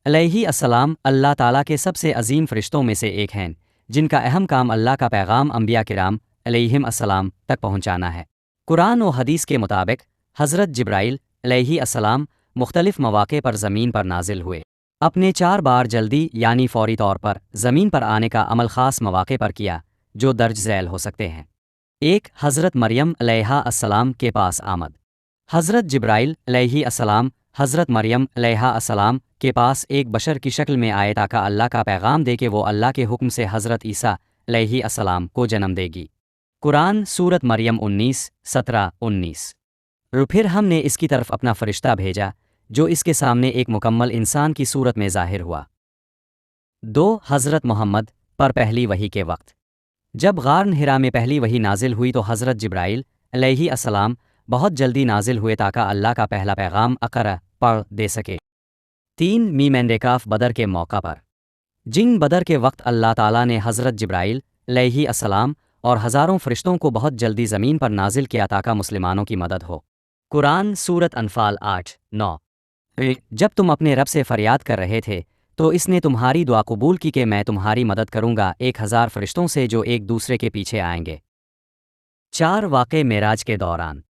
علیہ السلام اللہ تعالیٰ کے سب سے عظیم فرشتوں میں سے ایک ہیں، جن کا اہم کام اللہ کا پیغام انبیاء کرام علیہم السلام تک پہنچانا ہے۔ قرآن و حدیث کے مطابق حضرت جبرائیل علیہ السلام مختلف مواقع پر زمین پر نازل ہوئے۔ اپنے 4 بار جلدی یعنی فوری طور پر زمین پر آنے کا عمل خاص مواقع پر کیا جو درج ذیل ہو سکتے ہیں۔ 1 حضرت مریم علیہ السلام کے پاس آمد۔ حضرت جبرائیل علیہ السلام حضرت مریم علیہ السلام کے پاس ایک بشر کی شکل میں آئے تاکہ اللہ کا پیغام دے کہ وہ اللہ کے حکم سے حضرت عیسیٰ علیہ السلام کو جنم دے گی۔ قرآن سورت مریم 19:17-19۔ پھر ہم نے اس کی طرف اپنا فرشتہ بھیجا جو اس کے سامنے ایک مکمل انسان کی صورت میں ظاہر ہوا۔ 2 حضرت محمد پر پہلی وحی کے وقت۔ جب غار حرا میں پہلی وحی نازل ہوئی تو حضرت جبرائیل علیہ السلام بہت جلدی نازل ہوئے تاکہ اللہ کا پہلا پیغام اقرا پڑھ دے سکے۔ 3 میمندکاف بدر کے موقع پر۔ جنگ بدر کے وقت اللہ تعالیٰ نے حضرت جبرائیل علیہ السلام اور ہزاروں فرشتوں کو بہت جلدی زمین پر نازل کیا تاکہ مسلمانوں کی مدد ہو۔ قرآن سورت انفال 8:9۔ جب تم اپنے رب سے فریاد کر رہے تھے تو اس نے تمہاری دعا قبول کی کہ میں تمہاری مدد کروں گا 1000 فرشتوں سے جو ایک دوسرے کے پیچھے آئیں گے۔ 4 واقع معراج کے دوران۔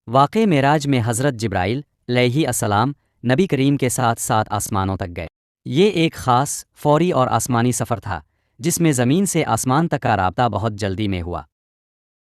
واقع معراج میں حضرت جبرائیل علیہ السلام نبی کریم کے ساتھ 7 آسمانوں تک گئے۔ یہ ایک خاص، فوری اور آسمانی سفر تھا جس میں زمین سے آسمان تک کا رابطہ بہت جلدی میں ہوا۔